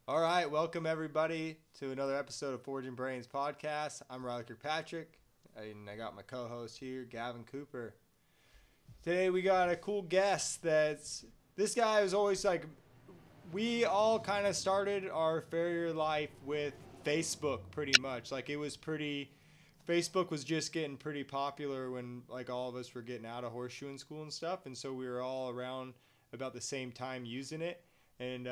All right, welcome everybody to another episode of Forging Brains podcast. I'm Riley Kirkpatrick, and I got my co-host here, Gavin Cooper. Today we got a cool guest. This guy is always like, we all kind of started our Farrier life with Facebook, pretty much. Like Facebook was just getting pretty popular when like all of us were getting out of horseshoeing school and stuff, and so we were all around about the same time using it, and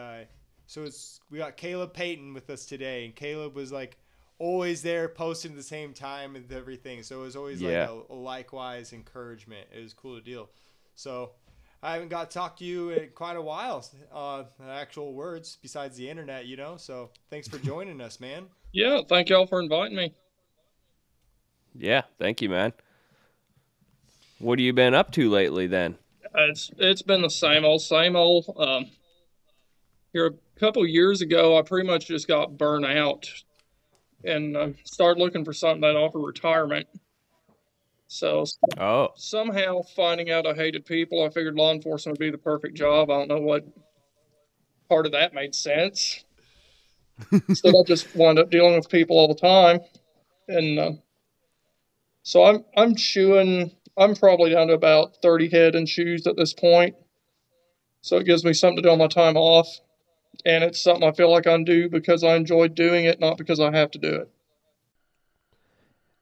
so we got Caleb Payton with us today, and Caleb was like always there posting at the same time and everything. So it was always like a likewise encouragement. It was a cool deal. So I haven't got to talk to you in quite a while, actual words besides the internet, you know. So thanks for joining us, man. Yeah, thank y'all for inviting me. Yeah, thank you, man. What have you been up to lately then? It's been the same old. Here a couple years ago, I pretty much just got burnt out and started looking for something that offered retirement. So somehow finding out I hated people, I figured law enforcement would be the perfect job. I don't know what part of that made sense. So I just wound up dealing with people all the time. And so I'm shoeing. I'm probably down to about 30 head in shoes at this point. So it gives me something to do on my time off. And it's something I feel like I do because I enjoy doing it, not because I have to do it.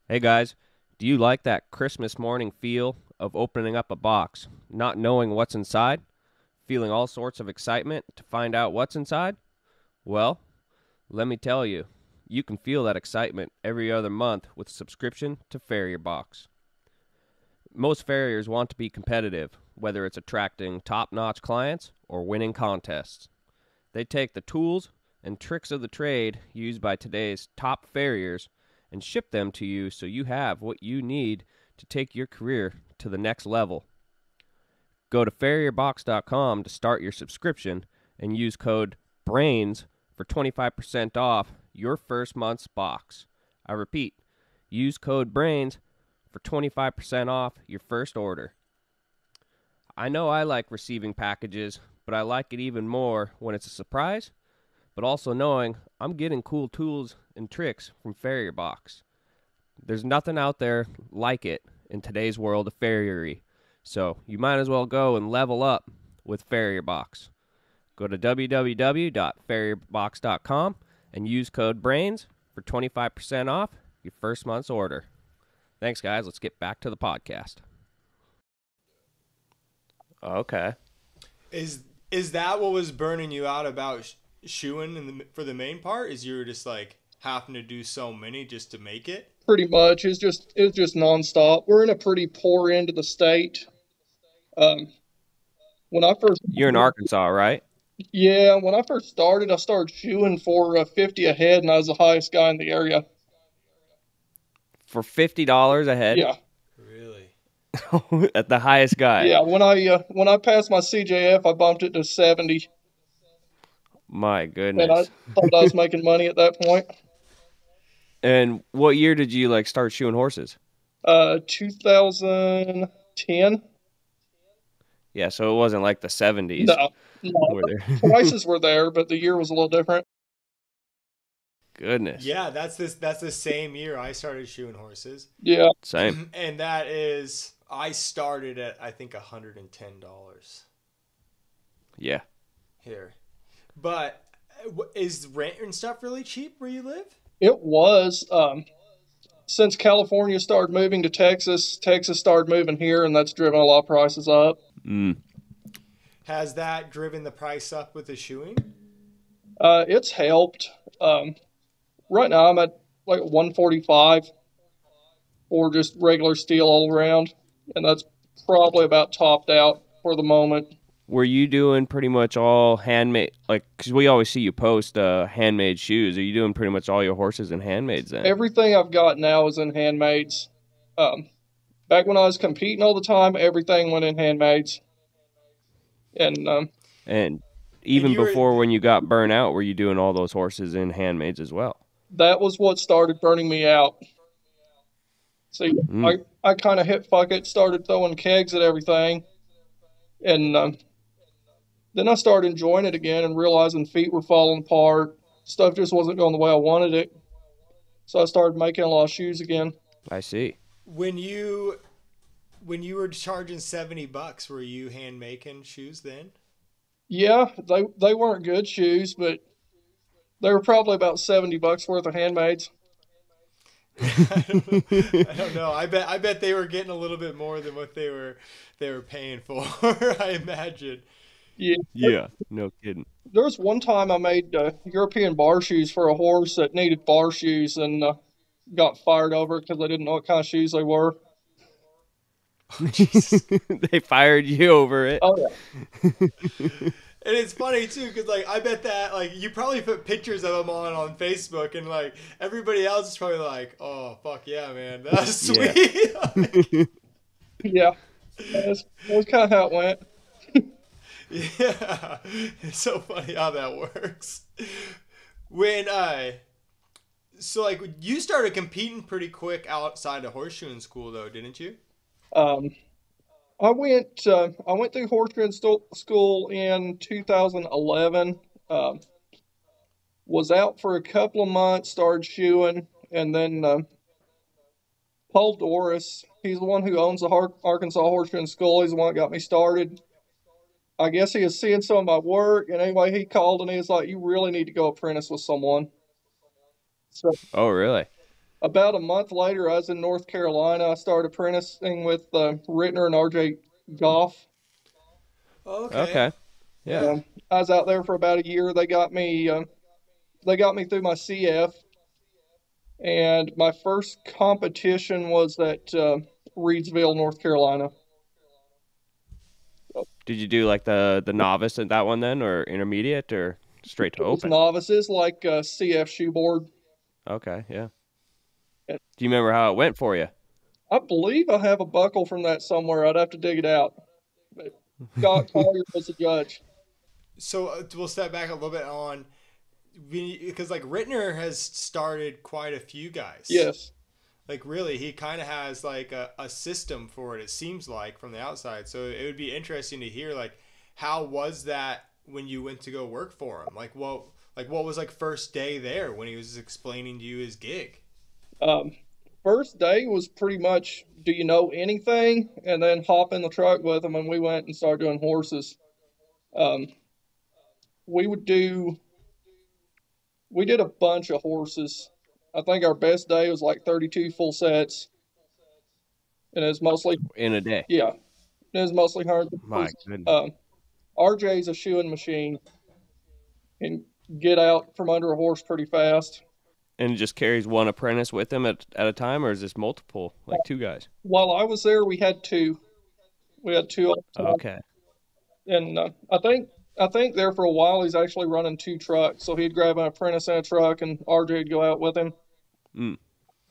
Hey guys, do you like that Christmas morning feel of opening up a box, not knowing what's inside, feeling all sorts of excitement to find out what's inside? Well, let me tell you, you can feel that excitement every other month with subscription to Farrier Box. Most farriers want to be competitive, whether it's attracting top-notch clients or winning contests. They take the tools and tricks of the trade used by today's top farriers and ship them to you so you have what you need to take your career to the next level. Go to farrierbox.com to start your subscription and use code BRAINS for 25% off your first month's box. I repeat, use code BRAINS for 25% off your first order. I know I like receiving packages, but I like it even more when it's a surprise, but also knowing I'm getting cool tools and tricks from Farrier Box. There's nothing out there like it in today's world of farriery, so you might as well go and level up with Farrier Box. Go to www.farrierbox.com and use code BRAINS for 25% off your first month's order. Thanks, guys. Let's get back to the podcast. Okay. Is that what was burning you out about shoeing for the main part? Is you were just like having to do so many just to make it? Pretty much. It's just nonstop. We're in a pretty poor end of the state. You're in Arkansas, right? Yeah, when I first started, I started shoeing for 50 a head, and I was the highest guy in the area. For $50 a head? Yeah. At the highest guy. Yeah, when I passed my CJF, I bumped it to 70. My goodness. And I thought I was making money at that point. And what year did you start shoeing horses? 2010. Yeah, so it wasn't like the 70s. No. Prices were there, but the year was a little different. Goodness. Yeah, that's the same year I started shoeing horses. Yeah. Same. And I started at I think $110. Yeah. Here. But is rent and stuff really cheap where you live? It was. Since California started moving to Texas, Texas started moving here, and that's driven a lot of prices up. Has that driven the price up with the shoeing? It's helped. Right now I'm at like 145 for just regular steel all around, and that's probably about topped out for the moment. Were you doing pretty much all handmade, because we always see you post handmade shoes. Are you doing pretty much all your horses in handmades then? Everything I've got now is in handmades. Back when I was competing all the time, everything went in handmades. And even before when you got burnt out, were you doing all those horses in handmades as well? That was what started burning me out. See, I kind of hit fuck it, started throwing kegs at everything. And then I started enjoying it again and realizing feet were falling apart. stuff just wasn't going the way I wanted it. So I started making a lot of shoes again. I see. When you were charging $70, were you hand making shoes then? Yeah, they weren't good shoes, but they were probably about $70 worth of handmaids. I don't know. I bet they were getting a little bit more than what they were paying for. I imagine. Yeah. Yeah, no kidding. There was one time I made European bar shoes for a horse that needed bar shoes and got fired over because I didn't know what kind of shoes they were. They fired you over it. Oh yeah. And it's funny too, because like I bet that like you probably put pictures of them on Facebook, and like everybody else is probably like, "Oh fuck yeah, man, that's sweet." Yeah, that's kind of how it went. Yeah, it's so funny how that works. When so like you started competing pretty quick outside of horseshoeing school, though, didn't you? I went through horseshoeing school in 2011. Was out for a couple of months, started shoeing, and then Paul Doris, he's the one who owns the Arkansas Horseshoeing School. He's the one that got me started. I guess he was seeing some of my work, and anyway, he called and he was like, "You really need to go apprentice with someone." So, Oh, really? about a month later, I was in North Carolina. I started apprenticing with Rittner and RJ Goff. Okay. Okay. Yeah. I was out there for about a year. They got me through my CF, and my first competition was at Reidsville, North Carolina. Did you do like the novice at that one then, or intermediate, or straight to It was open? novices, like CF shoe board. Okay, yeah. Do you remember how it went for you? I believe I have a buckle from that somewhere. I'd have to dig it out. But Scott Collier was the judge. So we'll step back a little bit on, because like Rittner has started quite a few guys. Yes. Like really, he kind of has like a system for it. It seems like from the outside. So it would be interesting to hear like how was that when you went to go work for him? Like what was like first day there when he was explaining to you his gig? First day was pretty much, do you know anything? And then hop in the truck with him, and we went and started doing horses. We did a bunch of horses. I think our best day was like 32 full sets. And it was mostly, In a day? yeah, it was mostly hard. My goodness. RJ's a shoeing machine and get out from under a horse pretty fast. And it just carries one apprentice with him at a time, or is this multiple, like two guys? While I was there, we had two. We had two. Okay. And I think there for a while he's actually running two trucks. So he'd grab an apprentice in a truck, and RJ'd go out with him.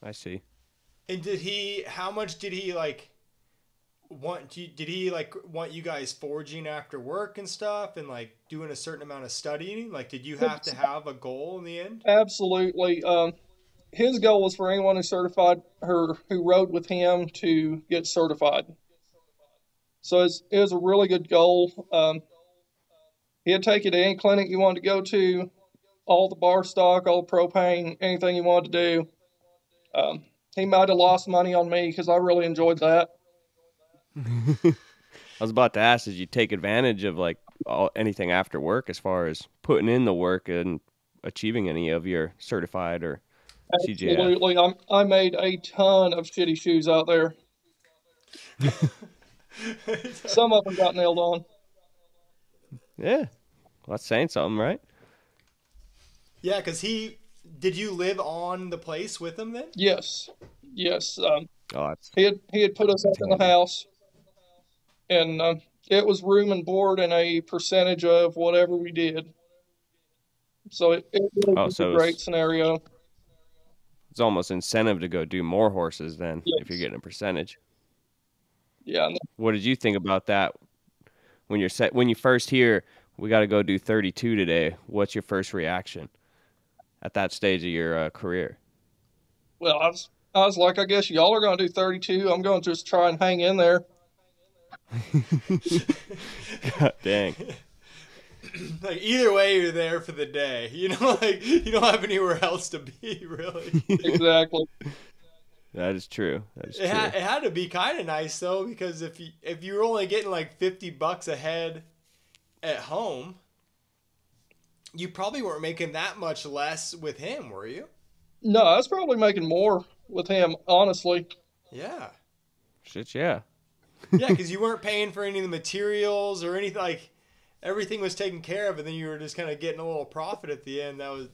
I see. And how much did he like did he like want you guys forging after work and stuff and like doing a certain amount of studying? Like did you have to have a goal in the end? Absolutely. His goal was for anyone who rode with him to get certified. So it was a really good goal. He'd take you to any clinic you wanted to go to, all the bar stock, all the propane, anything you wanted to do. He might have lost money on me because I really enjoyed that. I was about to ask, did you take advantage of like anything after work as far as putting in the work and achieving any of your certified or CJF? Absolutely. I made a ton of shitty shoes out there. Some of them got nailed on. Yeah. Well, that's saying something, right? Yeah, because did you live on the place with him then? Yes. He had put us up in the house, and it was room and board and a percentage of whatever we did. So it was a great scenario. It's almost incentive to go do more horses then, Yes. if you're getting a percentage. Yeah. What did you think about that when you first hear we got to go do 32 today? What's your first reaction at that stage of your career? Well, I was like, I guess y'all are going to do 32. I'm going to just try and hang in there. God dang. like either way, you're there for the day. You know, like you don't have anywhere else to be, really. Exactly. That is true. That is It true. had to be kind of nice though, because if you were only getting like $50 a head at home, you probably weren't making that much less with him, were you? No, I was probably making more with him, honestly. Yeah. Shit, yeah. Yeah, because you weren't paying for any of the materials or anything. Like everything was taken care of, and then you were just kind of getting a little profit at the end. That was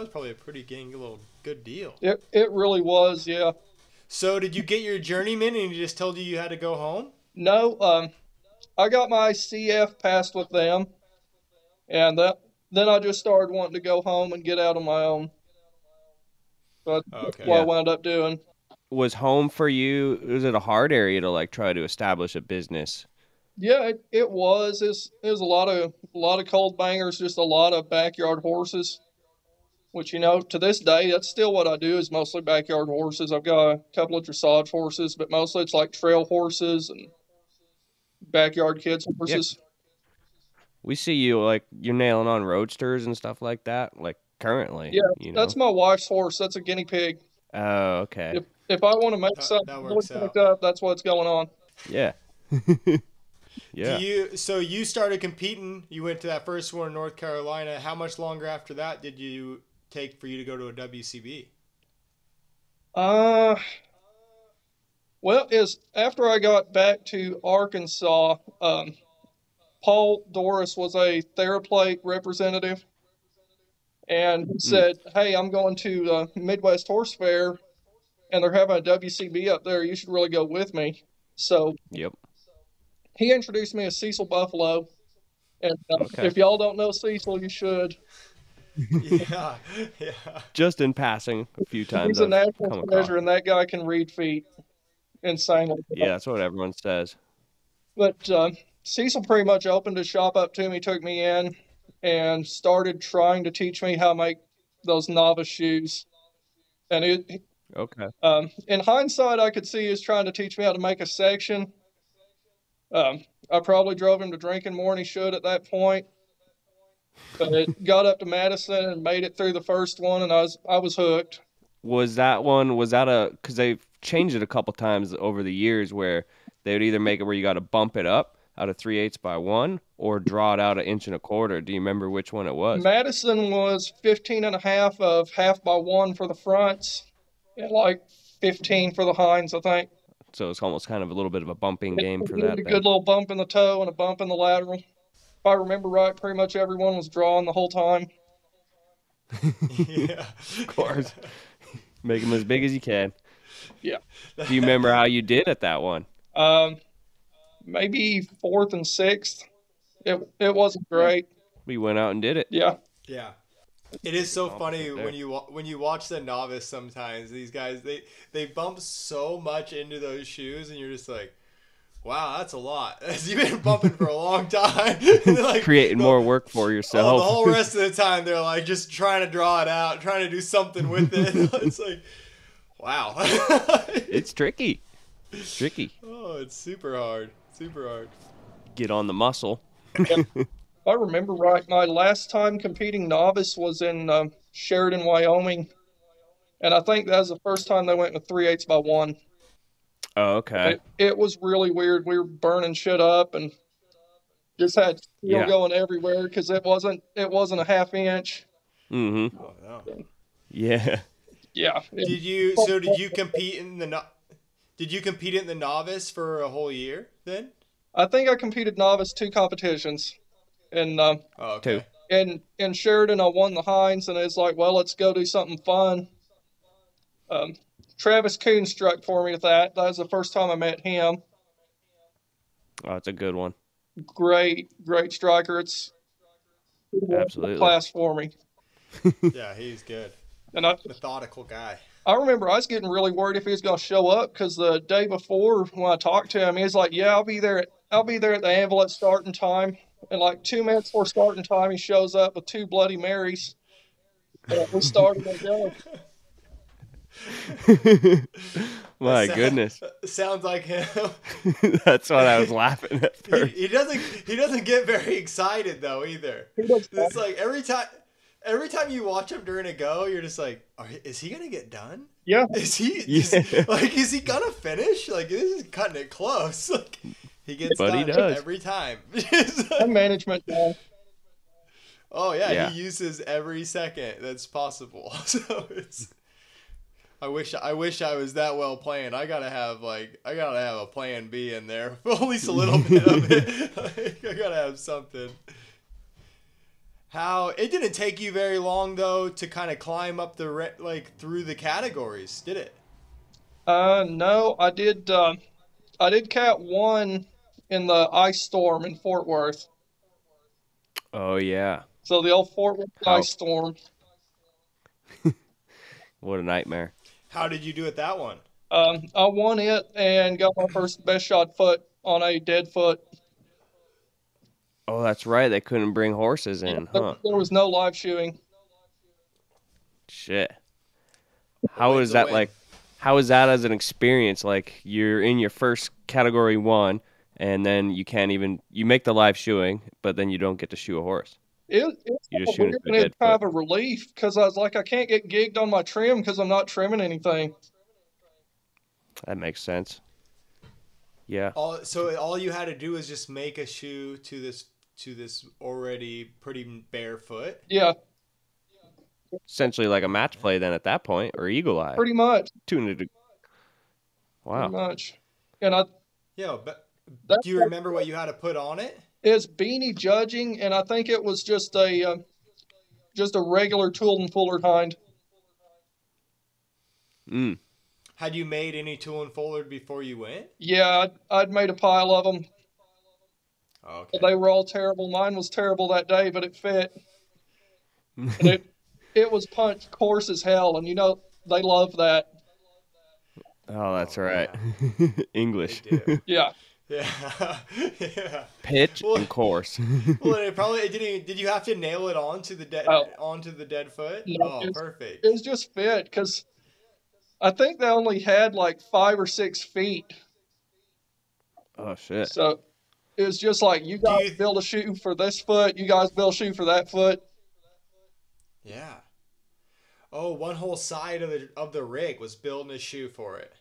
probably a pretty little good deal. It really was, yeah. So did you get your journeyman, and he just told you had to go home? No, I got my CF passed with them, and then I just started wanting to go home and get out on my own. So that's Okay. what I Yeah. wound up doing. Was home for you, was it a hard area to like try to establish a business? Yeah, it was. It was a lot of cold bangers, just a lot of backyard horses. Which, to this day, that's still what I do is mostly backyard horses. I've got a couple of dressage horses, but mostly it's like trail horses and backyard kids Yeah. horses. We see you like you're nailing on roadsters and stuff like that, like currently. Yeah, that's my wife's horse. That's a guinea pig. Oh, okay. If I want to make That something works really out. picked up, that's what's going on. Yeah. Yeah. So you started competing. You went to that first one in North Carolina. How much longer after that did you take for you to go to a WCB? Well, is after I got back to Arkansas, Paul Doris was a TheraPlate representative, and he said, "Hey, I'm going to the Midwest Horse Fair, and they're having a WCB up there. You should really go with me." So Yep. he introduced me to Cecil Buffalo, and Okay. if y'all don't know Cecil, you should. Yeah, yeah. Just in passing a few times. He's a I've national come across. treasure, and that guy can read feet insanely. Yeah, that's what everyone says. But Cecil pretty much opened his shop up to me, took me in, and started trying to teach me how to make those novice shoes. And Okay. in hindsight, I could see he was trying to teach me how to make a section. I probably drove him to drinking more than he should at that point. But it got up to Madison and made it through the first one, and I was hooked. Was that because they've changed it a couple times over the years where they would either make it where you got to bump it up out of 3/8 by 1 or draw it out 1 1/4 inch. Do you remember which one it was? Madison was 15 and a half of half by 1 for the fronts, and like 15 for the hinds, I think. So it's almost kind of a little bit of a bumping game for It that. had a Then. good little bump in the toe and a bump in the lateral. If I remember right, pretty much everyone was drawing the whole time. Yeah. Of course. Make them as big as you can. Yeah. Do you remember how you did at that one? Maybe 4th and 6th. It wasn't great. We went out and did it. Yeah. Yeah. It is so funny there. when you watch the novice. Sometimes these guys they bump so much into those shoes, and you're just like, wow, that's a lot. You've been bumping for a long time. And like, Creating more work for yourself. the whole rest of the time they're like just trying to draw it out, trying to do something with it. It's like, wow. It's tricky. It's tricky. Oh, it's super hard. Super hard. Get on the muscle. If I remember right, my last time competing novice was in Sheridan, Wyoming. And I think that was the first time they went with 3/8 by 1. Oh, okay. It was really weird. We were burning shit up and just had steel going everywhere because it wasn't a half inch. Mm-hmm. Oh no. Yeah. Yeah. Did you compete in the novice for a whole year then? I think I competed novice 2 competitions. And Oh, okay. in Sheridan, I won the hinds, and it's like, well, let's go do something fun. Travis Coon struck for me with that. That was the first time I met him. Oh, it's a good one. Great striker. It's Absolutely. class for me. Yeah, he's good. And Methodical guy. I remember I was getting really worried if he was going to show up because the day before when I talked to him, he was like, "Yeah, I'll be there at the Anvil at starting time." And like 2 minutes before starting time, he shows up with 2 Bloody Marys. And we started to go. My goodness. Sounds like him. That's what I was laughing at first. He doesn't get very excited though either. It's like every time you watch him during a go, you're just like, is he gonna get done? Yeah. Is he gonna finish? Like, this is cutting it close. Like, he gets But done he does. every time. And management guy. Oh yeah, Yeah. he uses every second that's possible. So it's. I wish I was that well planned. I gotta have a plan B in there, at least a little bit of it. Like, I gotta have something. How it didn't take you very long though to kind of climb up through the categories, did it? No, I did. I did Cat 1 in the ice storm in Fort Worth. Oh, yeah. So the old Fort Worth How- ice storm. What a nightmare. How did you do at that one? I won it and got my first best shot foot on a dead foot. Oh, that's right. They couldn't bring horses in, huh? There was no live shoeing. Shit. How Wins is the that win. like? How is that as an experience? Like, you're in your first category 1, and then you make the live shoeing, but then you don't get to shoe a horse. It's You just shoot it to a dead kind foot. of a relief because I was like, I can't get gigged on my trim because I'm not trimming anything. That makes sense. Yeah. So all you had to do was just make a shoe to this already pretty bare foot. Yeah, Essentially like a match play then at that point, or eagle eye. pretty much. Tuned to. Wow. Pretty much. And Yeah, but that's do you remember what you had to put on it? it's beanie judging, and I think it was just a regular tool and fuller hind. Mm. Had you made any tool and folded before you went? Yeah, I'd made a pile of them. Okay. They were all terrible. Mine was terrible that day, but it fit. And it was punch coarse as hell, and they love that. Oh, that's Oh, right. English. They do. Yeah. Yeah. Yeah. Pitch Well- and course. Well, it didn't. Did you have to nail it onto the dead foot? No, Oh, it's- perfect. It was just fit because I think they only had like 5 or 6 feet. Oh, shit. So it was just like, you guys build a shoe for this foot, you guys build a shoe for that foot. Yeah. Oh, one whole side of the rig was building a shoe for it.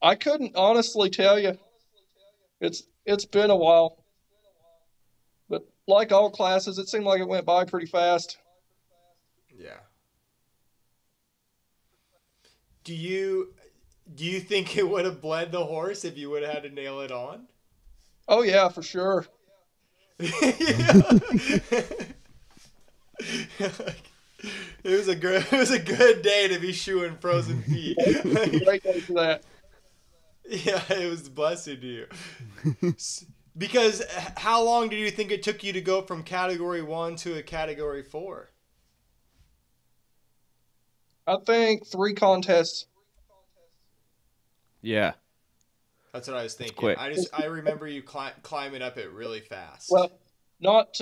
I couldn't honestly tell you. It's been a while. But like all classes, it seemed like it went by pretty fast. Yeah. Do you think it would have bled the horse if you would have had to nail it on? Oh yeah, for sure. It was a good day to be shoeing frozen feet. Great day for that. Yeah, it was a blessing to you. Because how long do you think it took you to go from category 1 to a category 4? I think 3 contests. Yeah. That's what I was thinking. quick. I remember you climbing up it really fast. Well, not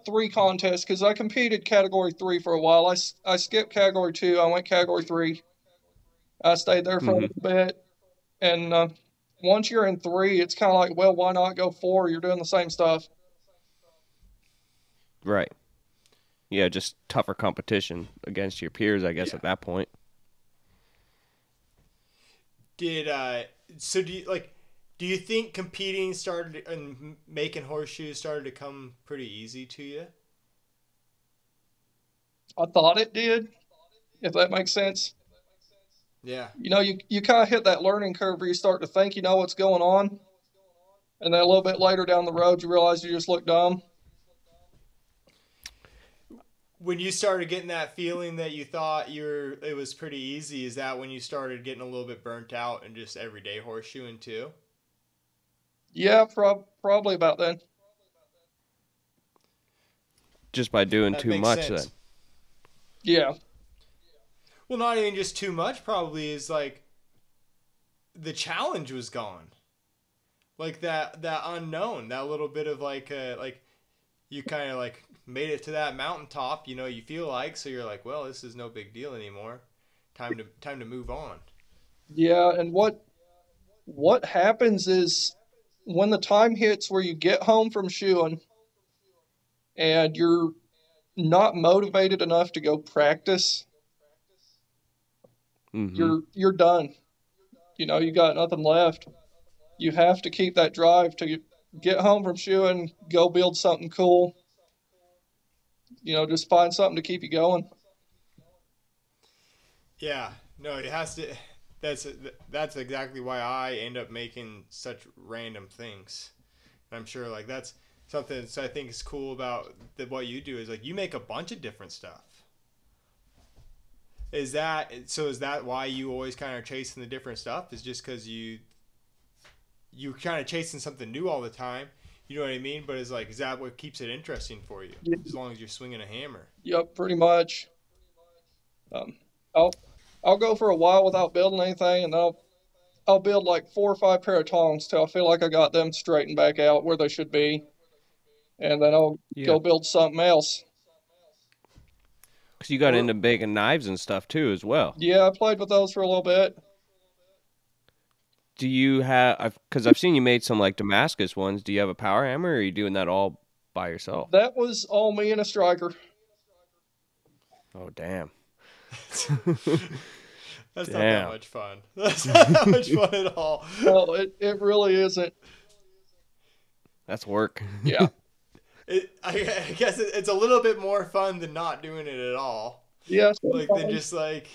3 contests because I competed category 3 for a while. I skipped category 2. I went category 3. I stayed there for a little bit. And once you're in 3, it's kind of like, well, why not go 4? You're doing the same stuff. Right. Yeah, just tougher competition against your peers, I guess, Yeah. at that point. So do you think competing started and making horseshoes started to come pretty easy to you? I thought it did, if that makes sense. Yeah. You kind of hit that learning curve where you start to think you know what's going on. And then a little bit later down the road, you realize you just look dumb. When you started getting that feeling that you thought it was pretty easy, is that when you started getting a little bit burnt out and just everyday horseshoeing too? Yeah, probably about then. Just by doing That too makes much sense. then. Yeah. Well, not even just too much, probably is like the challenge was gone. Like that unknown, that little bit of like you kind of like made it to that mountaintop, you feel like, so you're like, well, this is no big deal anymore. Time to move on. Yeah, and what happens is when the time hits where you get home from shoeing and you're not motivated enough to go practice, you're done. You got nothing left. You have to keep that drive to get home from shoeing, go build something cool. Just find something to keep you going. Yeah, no, it has to. That's exactly why I end up making such random things. And I'm sure like that's something that I think is cool about what you do is like you make a bunch of different stuff. Is that why you always kind of chasing the different stuff? Is just because you kind of chasing something new all the time? You know what I mean? But it's like, is that what keeps it interesting for you? Yeah. As long as you're swinging a hammer. Yep, pretty much. I'll go for a while without building anything, and I'll build like 4 or 5 pair of tongs till I feel like I got them straightened back out where they should be, and then I'll go build something else. Because you got into making knives and stuff too as well. Yeah, I played with those for a little bit. Do you have, because I've seen you made some like Damascus ones, do you have a power hammer or are you doing that all by yourself? That was all me and a striker. Oh, damn. That's not that much fun. That's not that much fun at all. No, it really isn't. That's work. Yeah. I guess it's a little bit more fun than not doing it at all. Yeah. Like than just like,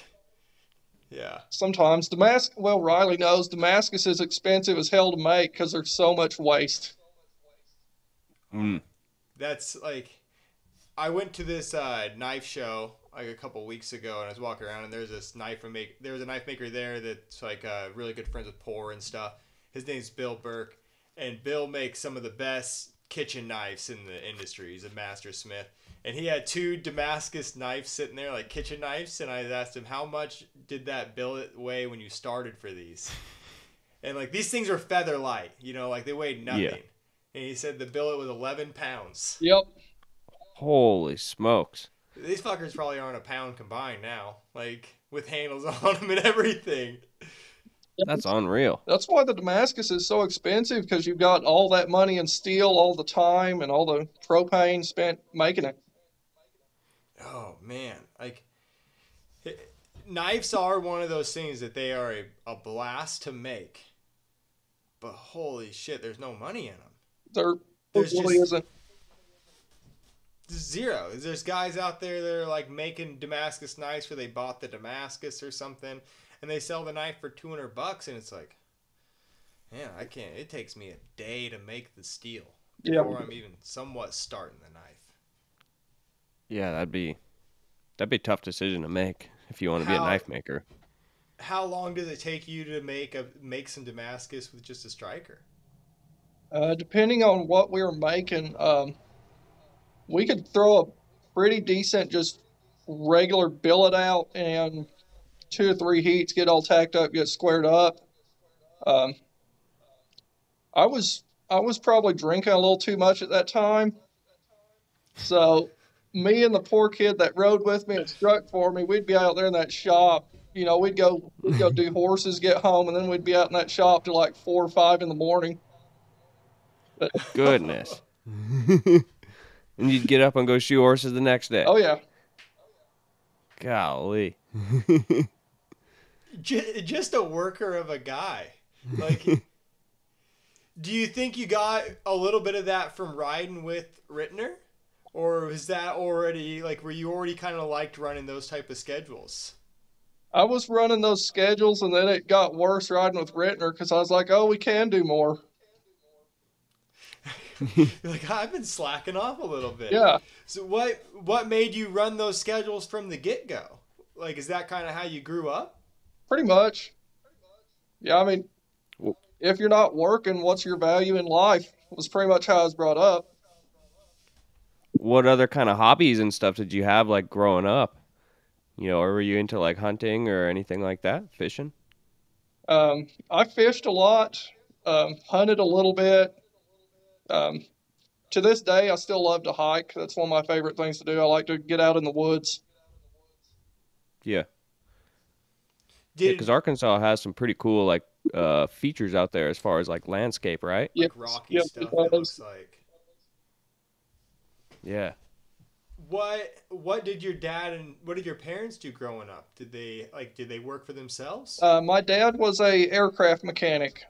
yeah. Sometimes Riley knows Damascus is expensive as hell to make because there's so much waste. That's like, I went to this knife show like a couple weeks ago, and I was walking around, and there's this there was a knife maker there that's like really good friends with Poor and stuff. His name's Bill Burke, and Bill makes some of the best kitchen knives in the industry. He's a master smith, and he had 2 Damascus knives sitting there, like kitchen knives, and I asked him, how much did that billet weigh when you started for these? And like, these things are feather light, like they weighed nothing. Yeah. And he said the billet was 11 pounds. Yep. Holy smokes. These fuckers probably aren't a pound combined now, like with handles on them and everything. That's unreal. That's why the Damascus is so expensive, because you've got all that money in steel, all the time, and all the propane spent making it. Oh, man. Like, knives are one of those things that they are a blast to make. But holy shit, there's no money in them. There really isn't. Zero. There's guys out there that are like making Damascus knives where they bought the Damascus or something, and they sell the knife for $200, and it's like, man, I can't. It takes me a day to make the steel before I'm even somewhat starting the knife. Yeah, that'd be a tough decision to make if you want to be a knife maker. How long does it take you to make some Damascus with just a striker? Depending on what we were making, we could throw a pretty decent, just regular billet out, and 2 or 3 heats, get all tacked up, get squared up. I was probably drinking a little too much at that time. So me and the poor kid that rode with me and struck for me, we'd be out there in that shop. We'd go do horses, get home, and then we'd be out in that shop till like 4 or 5 in the morning. But, goodness. And you'd get up and go shoe horses the next day. Oh, yeah. Golly. Just a worker of a guy. Like, do you think you got a little bit of that from riding with Rittner? Or was that already, like, were you already kind of liked running those type of schedules? I was running those schedules, and then it got worse riding with Rittner, because I was like, oh, we can do more. You're like, I've been slacking off a little bit. Yeah. So what made you run those schedules from the get-go? Like, is that kind of how you grew up? Pretty much. Yeah, I mean, if you're not working, what's your value in life? Was pretty much how I was brought up. What other kind of hobbies and stuff did you have, like, growing up? Or were you into, like, hunting or anything like that? Fishing? I fished a lot, hunted a little bit. to this day, I still love to hike. That's one of my favorite things to do. I like to get out in the woods. Yeah. Did Because Arkansas has some pretty cool like features out there as far as like landscape, right? Yes, like rocky yes, stuff, it it does. looks like. Yeah. What did your dad and what did your parents do growing up? Did they work for themselves? My dad was a aircraft mechanic.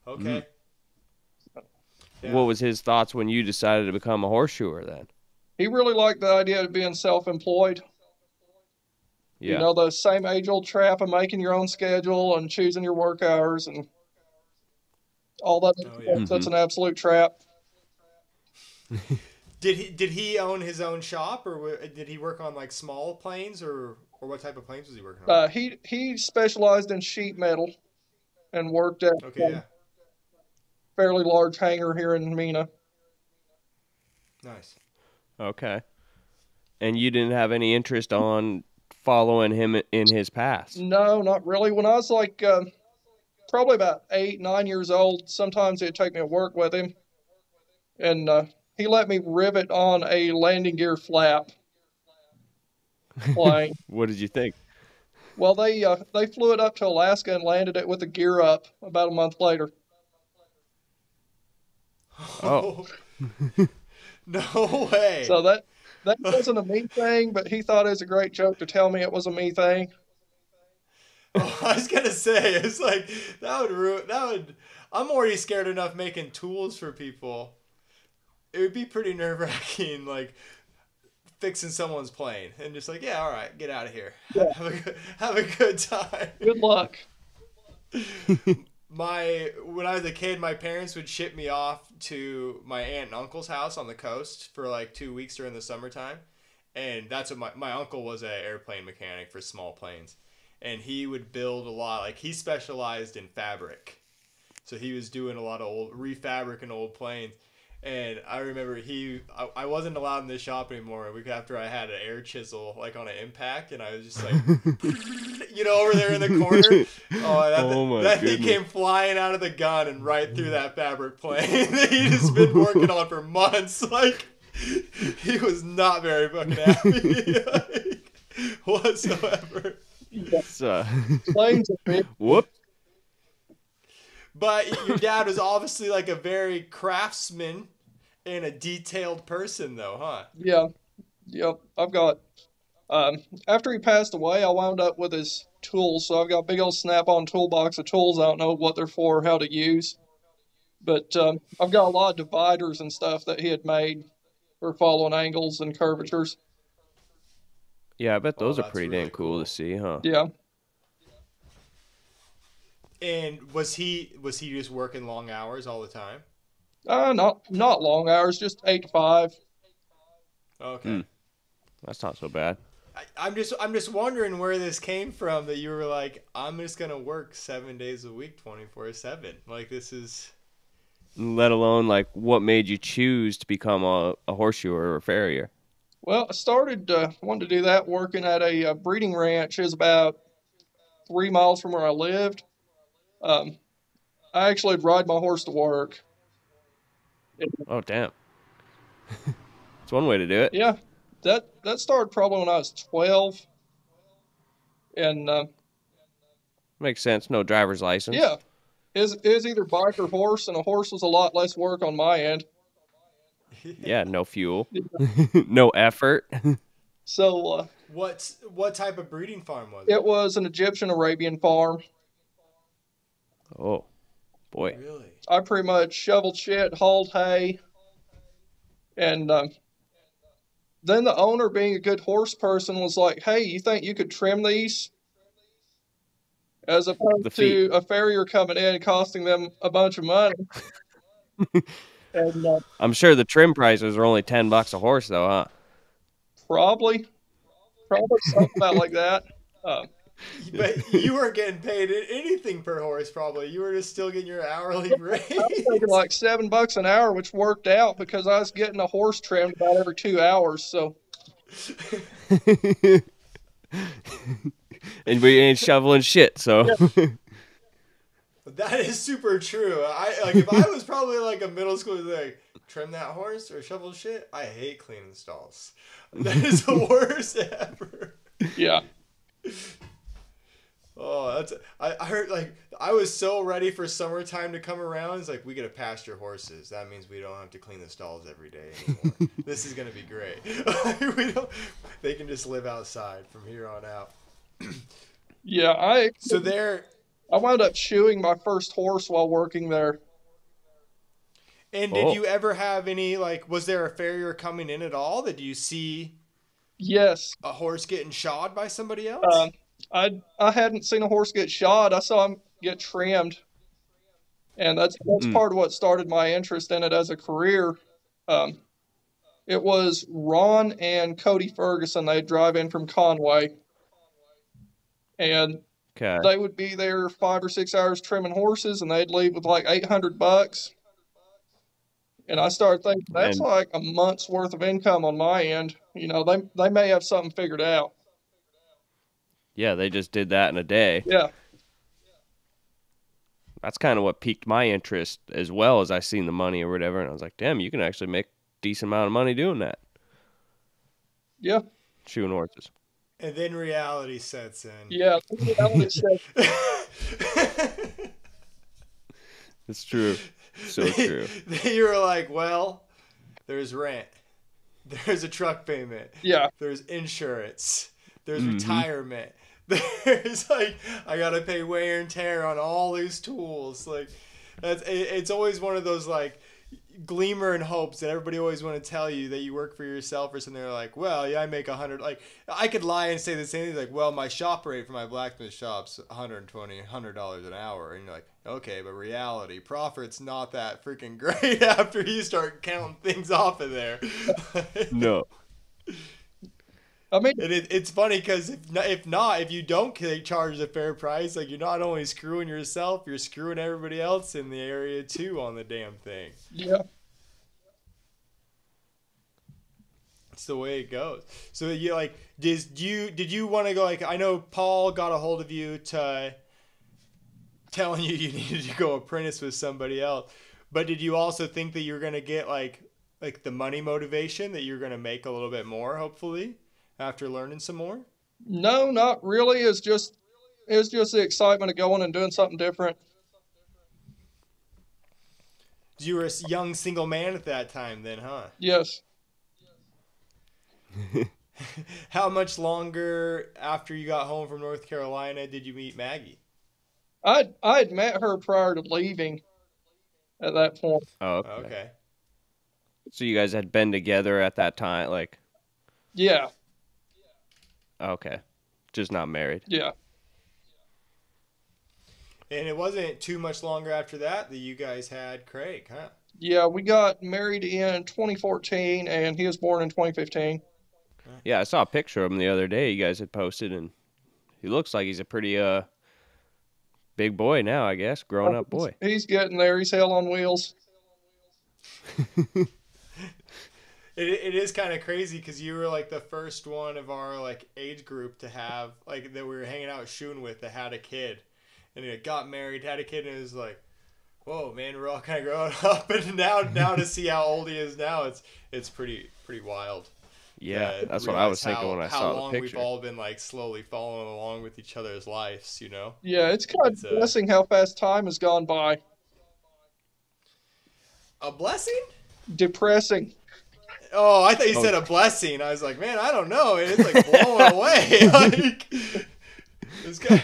Okay. Yeah. What was his thoughts when you decided to become a horseshoer then? He really liked the idea of being self-employed. Yeah. You know, the same age-old trap of making your own schedule and choosing your work hours and all that. Oh, yeah. That's an absolute trap. Did he own his own shop, or did he work on like small planes, or what type of planes was he working on? He specialized in sheet metal and worked at Okay, yeah. fairly large hangar here in Mena. Nice. Okay. And you didn't have any interest on following him in his past? No, not really. When I was like probably about 8, 9 years old, sometimes it'd take me to work with him, and he let me rivet on a landing gear flap plane. What did you think? Well, they flew it up to Alaska and landed it with the gear up about a month later. Oh. No way. So that wasn't a me thing, but he thought it was a great joke to tell me it was a me thing. Oh, I was gonna say, it's like that would. I'm already scared enough making tools for people. It would be pretty nerve-wracking, like fixing someone's plane and just like, yeah, all right, get out of here. Yeah. Have a good time. Good luck. When I was a kid, my parents would ship me off to my aunt and uncle's house on the coast for like 2 weeks during the summertime, and that's what my uncle was an airplane mechanic for small planes, and he would build a lot. Like he specialized in fabric, so he was doing a lot of refabricating old planes. And I remember I wasn't allowed in the shop anymore a week after I had an air chisel like on an impact, and I was just like, over there in the corner. That thing came flying out of the gun and right through that fabric plane that he'd just been working on for months. Like, he was not very fucking happy like, whatsoever. Planes are big. Whoop. But your dad was obviously like a very craftsman and a detailed person, though, huh? Yeah. Yep. I've got, after he passed away, I wound up with his tools. So I've got a big old Snap-on toolbox of tools. I don't know what they're for or how to use. But I've got a lot of dividers and stuff that he had made for following angles and curvatures. Yeah, I bet those are pretty really damn cool to see, huh? Yeah. And was he just working long hours all the time? Not long hours, just 8 to 5. Okay. That's not so bad. I'm just wondering where this came from that you were like, I'm just gonna work 7 days a week, 24/7. Like this is. Let alone like what made you choose to become a horseshoer or a farrier? Well, I started wanting to do that working at a breeding ranch. It was about 3 miles from where I lived. I actually would ride my horse to work. Oh, damn. It's one way to do it. Yeah, that started probably when I was 12. And Makes sense. No driver's license. yeah, it was either bike or horse, and a horse was a lot less work on my end. Yeah, no fuel. No effort. So what type of breeding farm was it? it was an Egyptian Arabian farm. Oh, boy. Really? I pretty much shoveled shit, hauled hay, and then the owner, being a good horse person, was like, "Hey, you think you could trim these?" As opposed to a farrier coming in and costing them a bunch of money. And I'm sure the trim prices are only $10 a horse, though, huh? probably something about like that. But you weren't getting paid anything per horse, probably. You were just still getting your hourly rate. I was making like $7 an hour, which worked out because I was getting a horse trimmed about every 2 hours. So, And we ain't shoveling shit, so. That is super true. If I was probably like a middle schooler, like, trim that horse or shovel shit. I hate cleaning stalls. That is the worst ever. Yeah. Oh, I heard, like, I was so ready for summertime to come around. It's like, we get to pasture horses. That means we don't have to clean the stalls every day anymore. This is gonna be great. They can just live outside from here on out. Yeah, I wound up shoeing my first horse while working there. And did you ever have any, like, was there a farrier coming in at all? Did you see Yes. a horse getting shod by somebody else? I hadn't seen a horse get shod. I saw him get trimmed. And that's part of what started my interest in it as a career. It was Ron and Cody Ferguson. They'd drive in from Conway. And they would be there 5 or 6 hours trimming horses, and they'd leave with like $800. And I started thinking, that's like a month's worth of income on my end. You know, they may have something figured out. Yeah, they just did that in a day. Yeah. That's kind of what piqued my interest, as well as I seen the money or whatever, and I was like, damn, you can actually make a decent amount of money doing that. Yeah. Shoeing horses. And then reality sets in. Yeah, reality sets in. It's true. So true. You were like, well, there's rent. There's a truck payment. Yeah. There's insurance. There's retirement. There's, like, I got to pay wear and tear on all these tools. Like, it's always one of those, like, gleamer and hopes that everybody always want to tell you that you work for yourself or something. They're like, well, yeah, I make 100. Like, I could lie and say the same thing. Like, well, my shop rate for my blacksmith shop's $100 an hour. And you're like, okay, but reality, profit's not that freaking great after you start counting things off of there. No. I mean, it's funny because if you don't charge a fair price, like, you're not only screwing yourself, you're screwing everybody else in the area too on the damn thing. Yeah. It's the way it goes. So you, like, did you want to go, like, I know Paul got a hold of you to telling you needed to go apprentice with somebody else, but did you also think that you're gonna get like the money motivation that you're gonna make a little bit more, hopefully, after learning some more? No, not really. It's just the excitement of going and doing something different. You were a young single man at that time then, huh? Yes. How much longer after you got home from North Carolina did you meet Maggie? I had met her prior to leaving at that point. Oh, okay. So you guys had been together at that time, like? Yeah. Okay. Just not married. Yeah. And it wasn't too much longer after that you guys had Craig, huh? Yeah, we got married in 2014, and he was born in 2015. Yeah, I saw a picture of him the other day you guys had posted, and he looks like he's a pretty big boy now, I guess, grown up boy. He's getting there. He's hell on wheels. It is kind of crazy because you were like the first one of our like age group to have, like, that we were hanging out shooting with, that had a kid, and he got married, had a kid, and it was like, whoa, man, we're all kind of growing up. And now to see how old he is now, it's pretty wild. Yeah, that's what I was thinking when I saw the picture. How long we've all been like slowly following along with each other's lives, you know? Yeah, it's kind of depressing how fast time has gone by. A blessing? Depressing. Oh, I thought you said a blessing. I was like, man, I don't know. It's like blowing away. Like, this guy,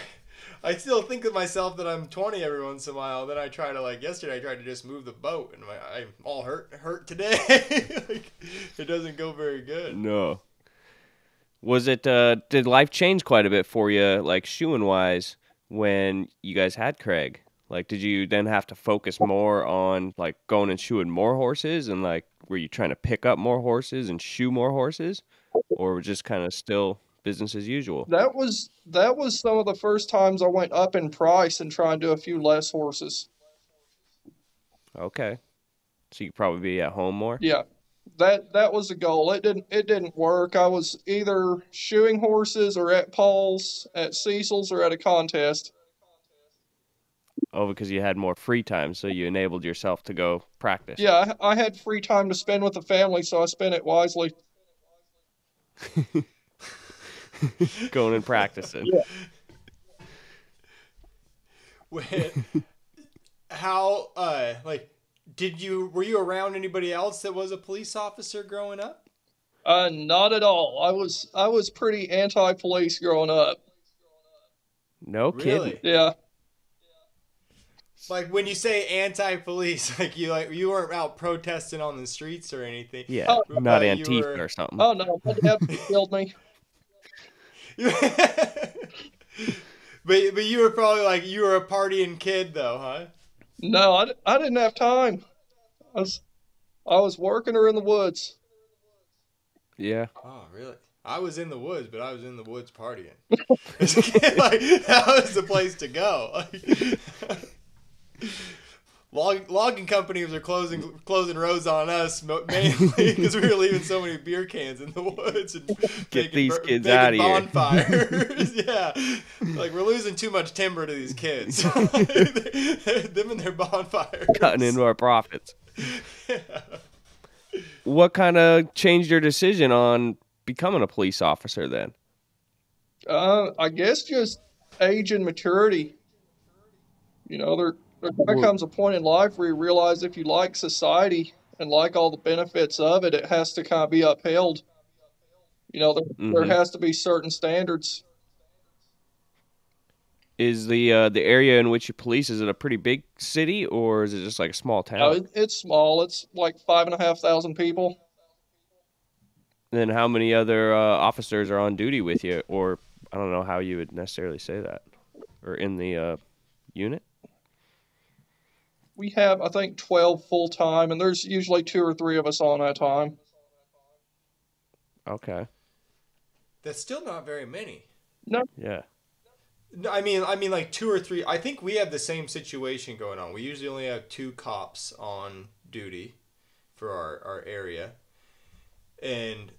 I still think of myself that I'm 20 every once in a while. Then I try to, like, yesterday I tried to just move the boat, and I'm all hurt today. Like, it doesn't go very good. No. Was it, did life change quite a bit for you, like, shoeing wise, when you guys had Craig? Like, did you then have to focus more on, like, going and shoeing more horses? And, like, were you trying to pick up more horses and shoe more horses? Or just kind of still business as usual? That was some of the first times I went up in price and tried to do a few less horses. Okay. So you could probably be at home more? Yeah. That was the goal. It didn't work. I was either shoeing horses or at Paul's, at Cecil's, or at a contest. Oh, because you had more free time, so you enabled yourself to go practice. Yeah, I had free time to spend with the family, so I spent it wisely. Going and practicing. Yeah. How like were you around anybody else that was a police officer growing up? Not at all. I was pretty anti-police growing up. No kidding. Really? Yeah. Like when you say anti-police, like you weren't out protesting on the streets or anything. Yeah, Oh, not you Antifa were- or something. Oh no, my dad killed me. But you were probably like you were a partying kid though, huh? No, I didn't have time. I was working or in the woods. Yeah. Oh, really? I was in the woods, but I was in the woods partying. Like, that was the place to go. Logging companies are closing roads on us mainly because we were leaving so many beer cans in the woods and Get these kids making out of here. bonfires. Yeah, like we're losing too much timber to these kids. Them and their bonfires. Cutting into our profits. Yeah. What kind of changed your decision on becoming a police officer then? I guess just age and maturity. You know, there kind of comes a point in life where you realize if you like society and like all the benefits of it, it has to kind of be upheld. You know, there has to be certain standards. Is the area in which you police, is it a pretty big city or is it just like a small town? It's small. It's like 5,500 people. Then how many other officers are on duty with you? Or I don't know how you would necessarily say that. Or in the unit? We have, I think, 12 full time, and there's usually 2 or 3 of us on that time. Okay. That's still not very many. No. Yeah. No, I mean, like 2 or 3. I think we have the same situation going on. We usually only have 2 cops on duty for our area, and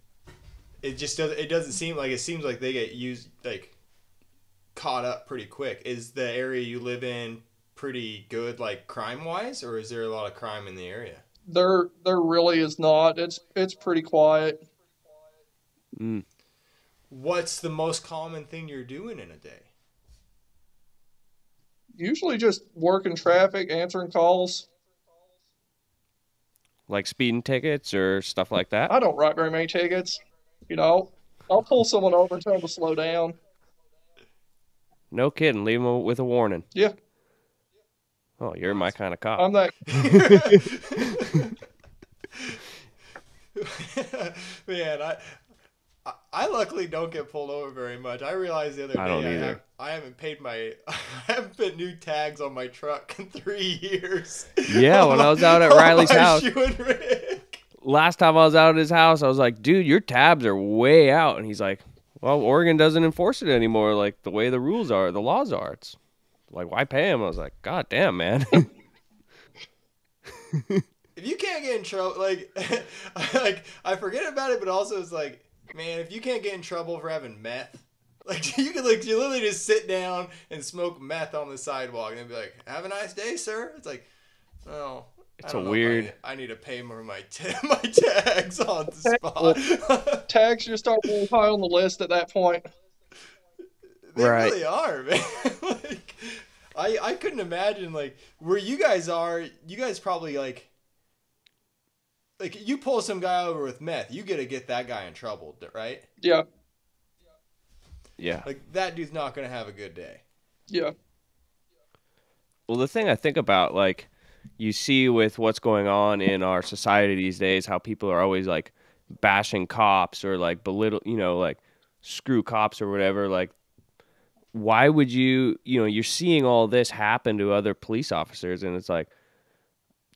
it doesn't seem like, it seems like they get caught up pretty quick. Is the area you live in pretty good, like crime wise, or is there a lot of crime in the area? There really is not. It's pretty quiet. Mm. What's the most common thing you're doing in a day? Usually just working traffic, answering calls. Like speeding tickets or stuff like that? I don't write very many tickets. You know, I'll pull someone over and tell them to slow down. No kidding. Leave them with a warning. Yeah, Oh, you're my kind of cop. I'm that. Man, I luckily don't get pulled over very much. I realized the other day I don't either. I haven't paid I haven't put new tags on my truck in 3 years. Yeah, when I was out at Riley's house. Rick. Last time I was out at his house, I was like, dude, your tabs are way out. And he's like, well, Oregon doesn't enforce it anymore like the way the rules are, the laws are. It's like, why pay him? I was like, God damn, man. If you can't get in trouble, like I forget about it, but also it's like, man, if you can't get in trouble for having meth, like you literally just sit down and smoke meth on the sidewalk and be like, "Have a nice day, sir." It's like, oh, It's I don't a know if weird. I need to pay more of my my tags on the spot. Tags just aren't really high on the list at that point. They Right. really are, man. Like, I couldn't imagine, like, where you guys are. You guys probably like you pull some guy over with meth, you gotta get that guy in trouble, right? Yeah, Yeah. Like that dude's not gonna have a good day. yeah. Well, the thing I think about, like, you see with what's going on in our society these days, how people are always, like, bashing cops or, like, belittle, like, screw cops or whatever. Like, why would you're seeing all this happen to other police officers, and it's like,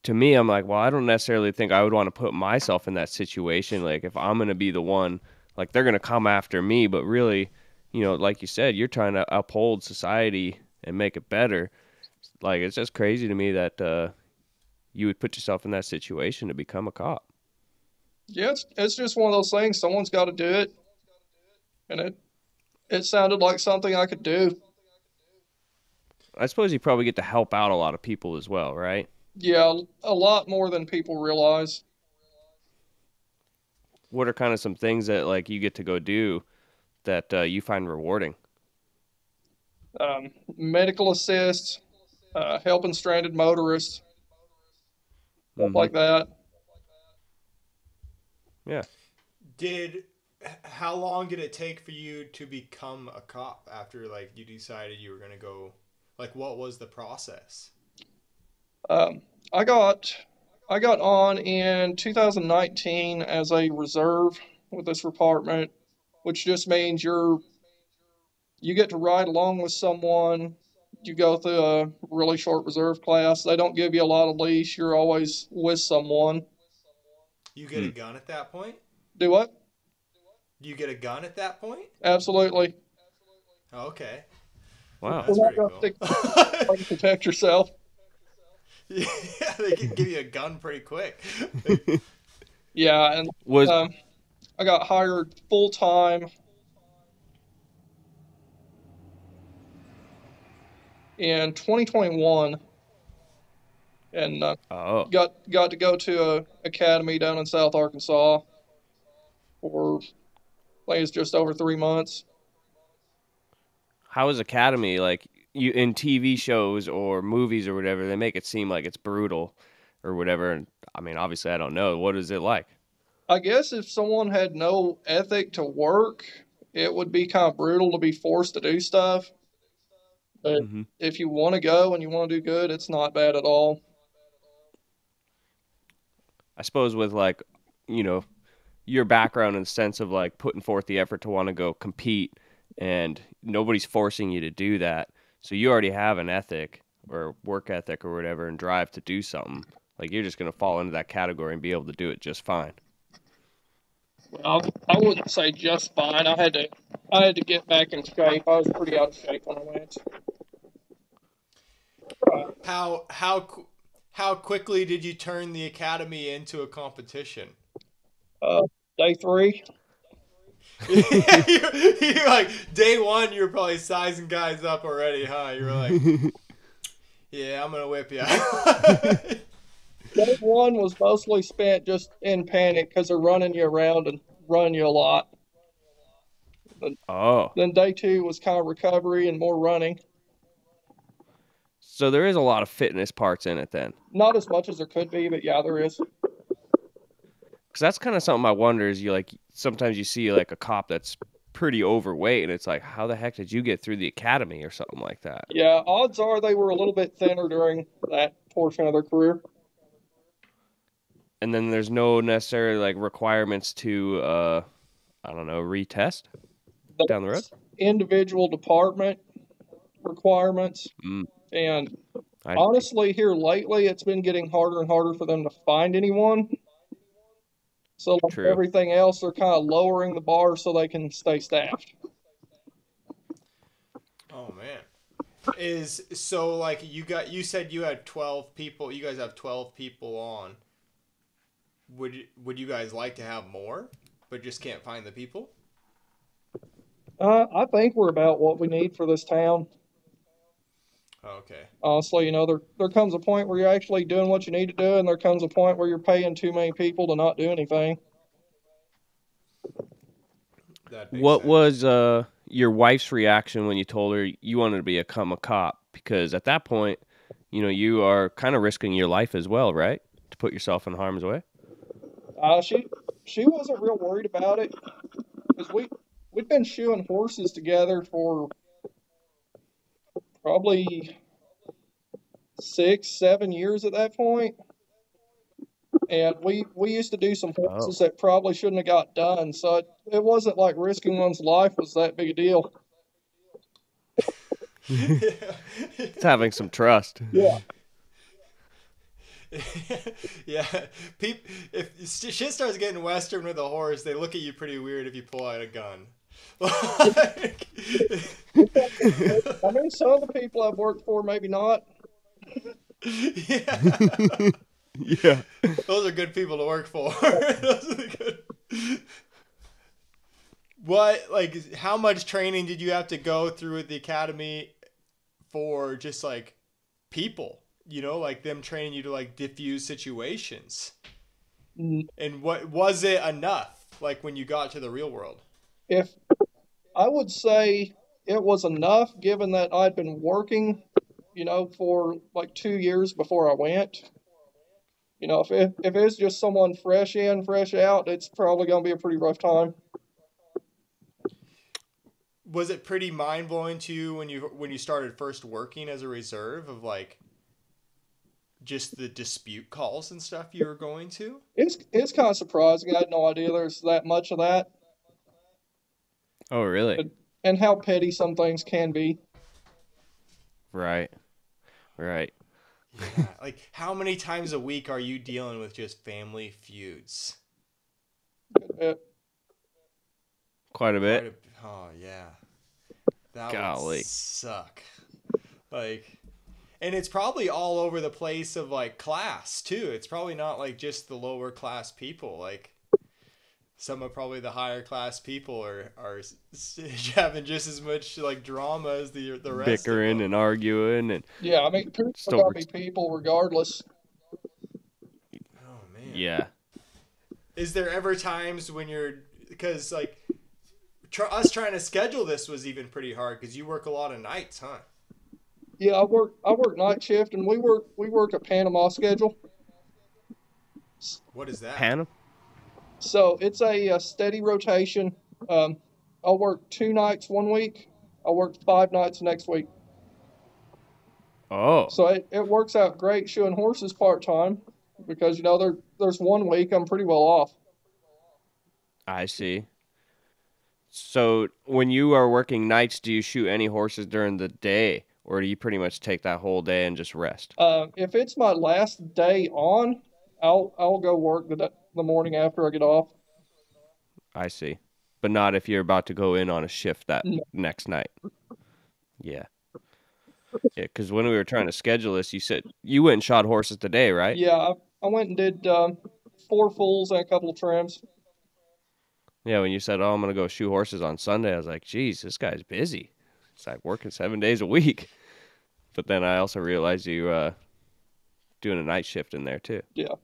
to me, I'm like, well, I don't necessarily think I would want to put myself in that situation. Like, if I'm going to be the one, like, they're going to come after me, but really, like you said, you're trying to uphold society and make it better. Like, it's just crazy to me that you would put yourself in that situation to become a cop. Yeah, it's just one of those things. Someone's got to do it, and it sounded like something I could do. I suppose you probably get to help out a lot of people as well, right? Yeah, a lot more than people realize. What are kind of some things that like you get to go do that you find rewarding? Medical assists, helping stranded motorists, stuff Mm-hmm. like that. Yeah. How long did it take for you to become a cop after like you decided you were gonna go? Like, what was the process? Um, I got I got on in 2019 as a reserve with this department, which just means you get to ride along with someone. You go through a really short reserve class. They don't give you a lot of leash. You're always with someone. You get a gun at that point? Do what? You get a gun at that point? Absolutely. Oh, okay. Wow. That's We're not pretty going to cool. stick to protect yourself. Yeah, they can give you a gun pretty quick. Yeah, and Was I got hired full time in 2021, and oh, got to go to a academy down in South Arkansas for I think it's just over 3 months. how is Academy like you in TV shows or movies or whatever? They make it seem like it's brutal or whatever. And I mean, obviously, I don't know. What is it like? I guess if someone had no ethic to work, it would be kind of brutal to be forced to do stuff. But Mm-hmm. if you want to go and you want to do good, it's not bad at all. I suppose with like, you know, your background in the sense of like putting forth the effort to want to go compete and nobody's forcing you to do that. So you already have an ethic or work ethic or whatever and drive to do something. Like you're just going to fall into that category and be able to do it just fine. I wouldn't say just fine. I had to get back in shape. I was pretty out of shape when I went. How quickly did you turn the academy into a competition? Uh, Day 3. You're like day one. You're probably sizing guys up already, huh? You're like, yeah, I'm gonna whip you. Day 1 was mostly spent just in panic because they're running you around and running you a lot. Oh, Then day 2 was kind of recovery and more running. so there is a lot of fitness parts in it then. Not as much as there could be, but yeah, there is. Because that's kind of something I wonder is you like sometimes you see like a cop that's pretty overweight and it's like, how the heck did you get through the academy or something like that? Yeah, odds are they were a little bit thinner during that portion of their career. And then there's no necessarily like requirements to, I don't know, retest down the road. That's individual department requirements. Mm, And I honestly, here lately, it's been getting harder and harder for them to find anyone. So, like True. everything else, they're kind of lowering the bar so they can stay staffed. Oh man. Is so like you said you had 12 people. You guys have 12 people on. Would you guys like to have more, but just can't find the people? I think we're about what we need for this town. Okay. Honestly, there comes a point where you're actually doing what you need to do, and there comes a point where you're paying too many people to not do anything. That makes What sense. was your wife's reaction when you told her you wanted to become a cop? Because at that point, you know, you are kind of risking your life as well, right? To put yourself in harm's way. She wasn't real worried about it because we'd been shoeing horses together for probably 6, 7 years at that point. And we used to do some horses that probably shouldn't have got done. So it wasn't like risking one's life was that big a deal. It's having some trust. Yeah. Yeah. If shit starts getting western with a horse, they look at you pretty weird if you pull out a gun. I mean, some of the people I've worked for, maybe not. Yeah. Yeah. Those are good people to work for. Those are the good. How much training did you have to go through at the academy for just like people, you know, like them training you to like diffuse situations. And what was it enough like when you got to the real world? If I would say it was enough, given that I'd been working, for like 2 years before I went. If it's just someone fresh in, fresh out, it's probably going to be a pretty rough time. Was it pretty mind blowing to you when you started first working as a reserve of like just the dispute calls and stuff you were going to? It's kind of surprising. I had no idea there's that much of that. Oh, really? And how petty some things can be. Right. Yeah, like how many times a week are you dealing with just family feuds? Quite a bit. Oh yeah, that Golly. would suck. Like, and it's probably all over the place of like class too. It's probably not like just the lower class people. Like some of probably the higher class people are having just as much like drama as the rest. Bickering of them. And arguing and yeah. I mean, people gotta be people regardless. Oh man. Yeah. Is there ever times when you're because like us trying to schedule this was even pretty hard because you work a lot of nights, huh? Yeah, I work night shift, and we work a Panama schedule. What is that? Panama? So it's a steady rotation. I'll work 2 nights one week. I'll work 5 nights next week. Oh. So it works out great shoeing horses part-time because, there's 1 week I'm pretty well off. I see. So when you are working nights, do you shoot any horses during the day, or do you pretty much take that whole day and just rest? If it's my last day on, I'll go work the morning after I get off. I see. But not if you're about to go in on a shift that next night. Yeah. Yeah, because when we were trying to schedule this, you said you went and shot horses today, right? Yeah, I went and did 4 fulls and a couple of trims. Yeah, when you said, oh, I'm going to go shoot horses on Sunday, I was like, geez, this guy's busy. It's like working 7 days a week. But then I also realized you doing a night shift in there, too. Yeah.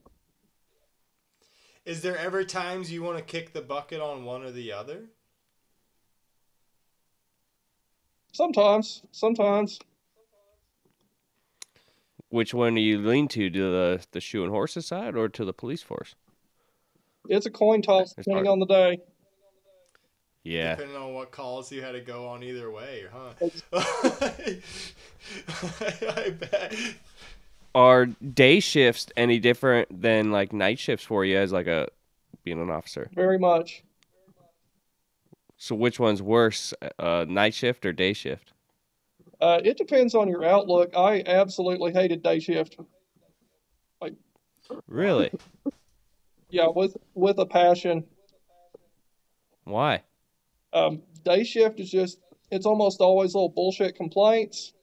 Is there ever times you want to kick the bucket on one or the other? Sometimes. Which one do you lean to the shoeing horses side or to the police force? It's a coin toss depending on the day. Yeah. Depending on what calls you had to go on either way, huh? I bet. Are day shifts any different than like night shifts for you as like being an officer? Very much. So which one's worse, night shift or day shift? It depends on your outlook. I absolutely hated day shift. Really? Yeah, with a passion. Why? Day shift is it's almost always little bullshit complaints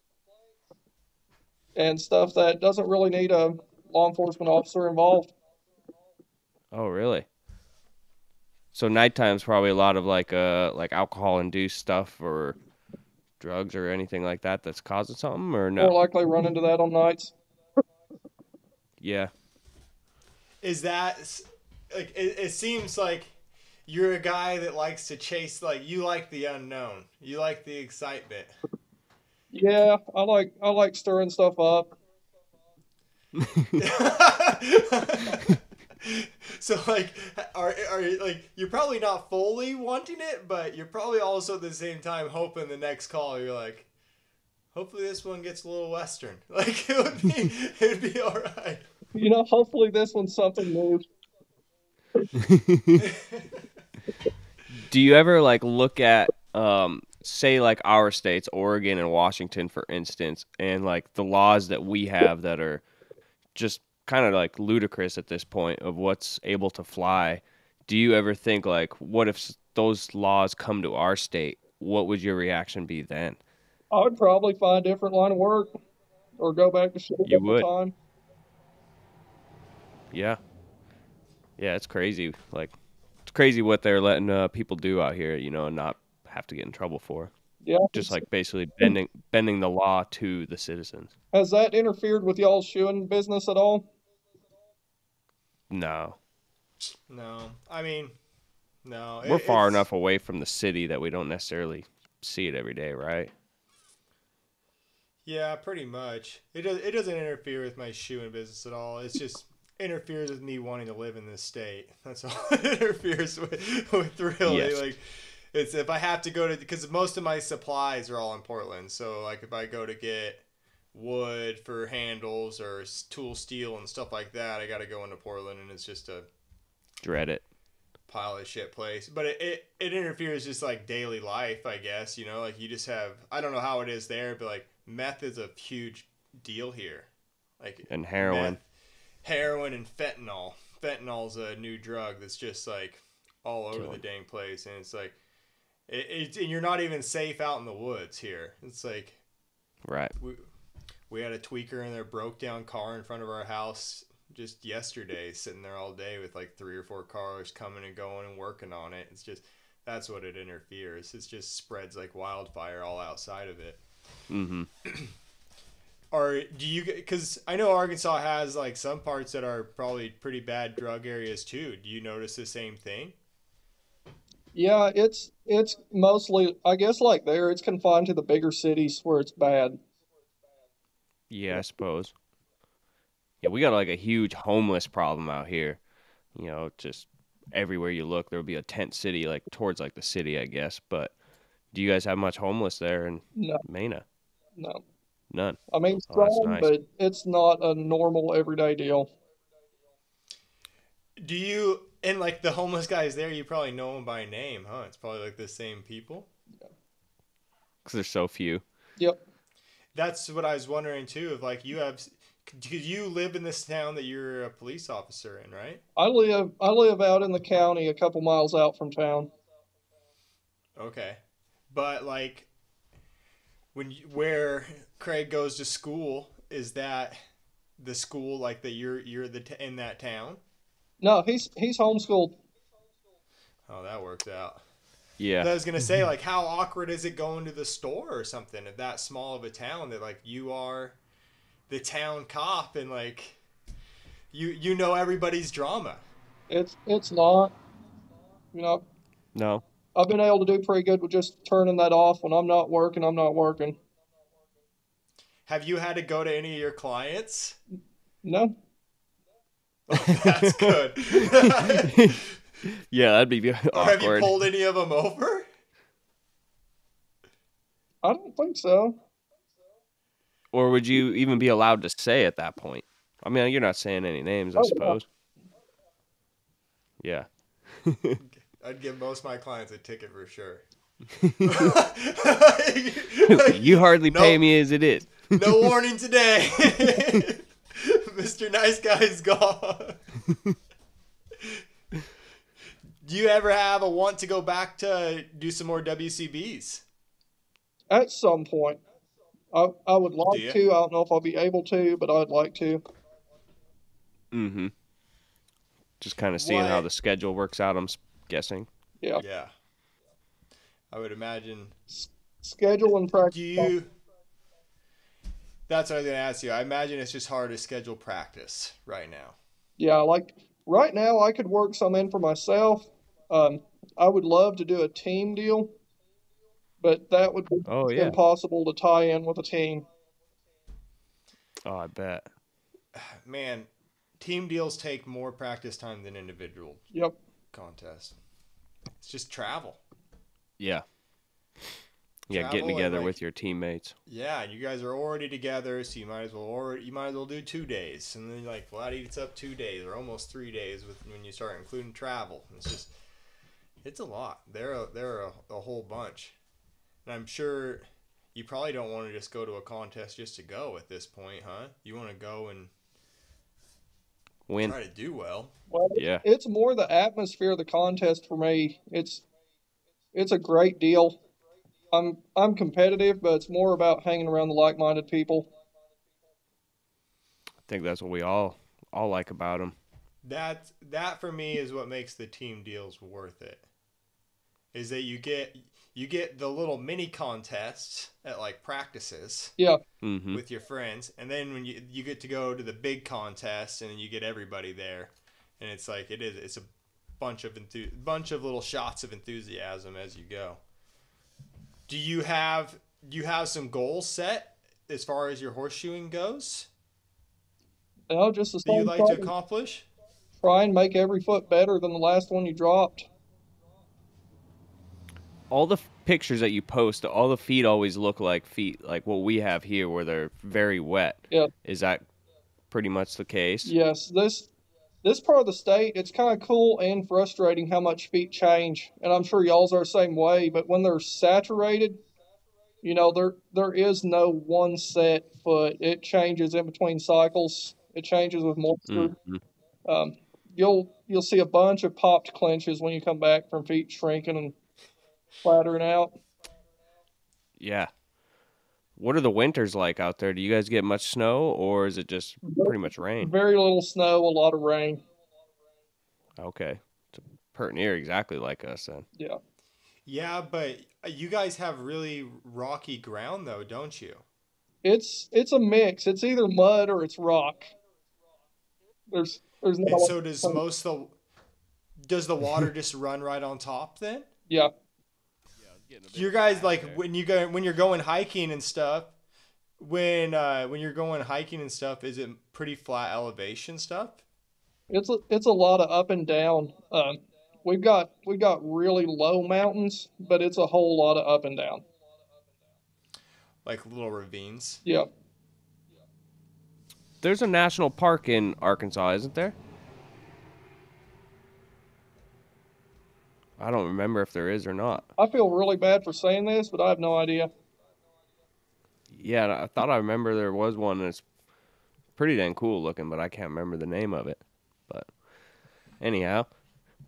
and stuff that doesn't really need a law enforcement officer involved. Oh, really? So nighttime's probably a lot of like alcohol-induced stuff or drugs or anything like that that's causing something, or no? More likely run into that on nights. Yeah. Is that like it seems like you're a guy that likes to chase, like you like the unknown. You like the excitement. Yeah, I like stirring stuff up. So like are like you're probably not fully wanting it, but you're probably also at the same time hoping the next call you're like, hopefully this one gets a little western. Like it would be all right. Hopefully this one's something new. Do you ever like look at say like our states, Oregon and Washington, for instance, and like the laws that we have that are just kind of like ludicrous at this point of what's able to fly? Do you ever think like, what if those laws come to our state? What would your reaction be then? I would probably find a different line of work or go back to school full time. Yeah. Yeah, it's crazy. Like, it's crazy what they're letting people do out here, and not have to get in trouble for. Yeah. just like basically bending the law to the citizens. Has that interfered with y'all's shoeing business at all? No, No, I mean, no. we're far It's enough away from the city that we don't necessarily see it every day, right? yeah, pretty much. It doesn't interfere with my shoeing business at all. It's just interferes with me wanting to live in this state. That's all it interferes with really. Yes. Like, it's if I have to go to, because most of my supplies are all in Portland. So like if I go to get wood for handles or tool steel and stuff like that, I got to go into Portland, and it's just a Dread it. pile of shit place. But it interferes just like daily life, I guess. You know, like you just have, I don't know how it is there, but like meth is a huge deal here. Like And heroin. meth, heroin and fentanyl. Fentanyl's a new drug that's just like all over the dang place, and it's like and you're not even safe out in the woods here. It's like Right. we had a tweaker in their broke down car in front of our house just yesterday, sitting there all day with like 3 or 4 cars coming and going and working on it. It's just, that's what it interferes. It just spreads like wildfire all outside of it. Mm-hmm. Or do you, because I know Arkansas has like some parts that are probably pretty bad drug areas too. Do you notice the same thing? Yeah, it's mostly, I guess, like there, it's confined to the bigger cities where it's bad. Yeah, I suppose. Yeah, we got like a huge homeless problem out here. You know, just everywhere you look, there will be a tent city, like towards like the city, I guess. But do you guys have much homeless there in No, Mena? no. None. I mean, Oh, that's some, nice. but it's not a normal everyday deal. Do you, and like the homeless guys there, you probably know them by name, huh? It's probably like the same people. Because there's so few. Yep. That's what I was wondering too. If like you have, do you live in this town that you're a police officer in, right? I live out in the county a couple miles out from town. Okay, but like where Craig goes to school, is that the school like that you're in that town? No, he's homeschooled. Oh, that works out. Yeah. I was gonna say, like, how awkward is it going to the store or something at that small of a town that like you are the town cop and like you know everybody's drama. It's not. You know, No. I've been able to do pretty good with just turning that off when I'm not working. I'm not working. Have you had to go to any of your clients? No. Oh, that's good. Yeah, that'd be Or have you awkward. pulled any of them over? I don't think so. Or would you even be allowed to say at that point? I mean, you're not saying any names, I Oh, suppose. Yeah. I'd give most of my clients a ticket for sure. You hardly No- pay me as it is. No warning today. Mr. Nice Guy's gone. Do you ever have a want to go back to do some more WCBs? At some point, I would Do like you? to. I don't know if I'll be able to, but I'd like to. Mm-hmm. Just kind of seeing how What- the schedule works out, I'm guessing. Yeah. Yeah. I would imagine. Schedule and practice. Do you? That's what I was going to ask you. I imagine it's just hard to schedule practice right now. Yeah, like right now, I could work some in for myself. I would love to do a team deal, but that would be Oh, yeah. impossible to tie in with a team. Oh, I bet. Man, team deals take more practice time than individual Yep. contests. It's just travel. Yeah. Yeah, Travel getting and, together like- with your teammates. Yeah, and you guys are already together, so you might as well do 2 days, and then you're like, well, that eats up 2 days or almost 3 days when you start including travel. It's a lot. They're a whole bunch, and I'm sure you probably don't want to just go to a contest just to go at this point, huh? You want to go and Win. try to do well. Well, Yeah. it's more the atmosphere of the contest for me. It's a great deal. I'm competitive, but it's more about hanging around the like-minded people. I think that's what we all like about them. That for me is what makes the team deals worth it. Is that you you get the little mini contests at like practices Yeah. with your friends, and then when you get to go to the big contest, and then you get everybody there, and it's like it's a bunch of little shots of enthusiasm as you go. Do you have some goals set as far as your horseshoeing goes? No, just the That you'd same. like to accomplish? Try and make every foot better than the last one you dropped. All the pictures that you post, all the feet always look like feet like what we have here, where they're very wet. Yeah. Is that pretty much the case? Yes. This part of the state, it's kind of cool and frustrating how much feet change, and I'm sure y'all's are the same way. But when they're saturated, there is no one set foot. It changes in between cycles. It changes with moisture. Mm-hmm. You'll see a bunch of popped clenches when you come back from feet shrinking and flattering out. Yeah. What are the winters like out there? Do you guys get much snow, or is it just pretty much rain? Very little snow, a lot of rain. Okay. It's pretty near exactly like us then. Yeah. Yeah, but you guys have really rocky ground though, don't you? It's a mix. It's either mud or it's rock. There's And no. so does the water just run right on top then? Yeah. You guys like when you're going hiking and stuff, when you're going hiking and stuff, is it pretty flat elevation stuff? It's a lot of up and down. We've got really low mountains, but it's a whole lot of up and down. Like little ravines. Yeah. There's a national park in Arkansas, isn't there? I don't remember if there is or not. I feel really bad for saying this, but I have no idea. Yeah, I thought I remember there was one, and it's pretty dang cool looking, but I can't remember the name of it. But anyhow.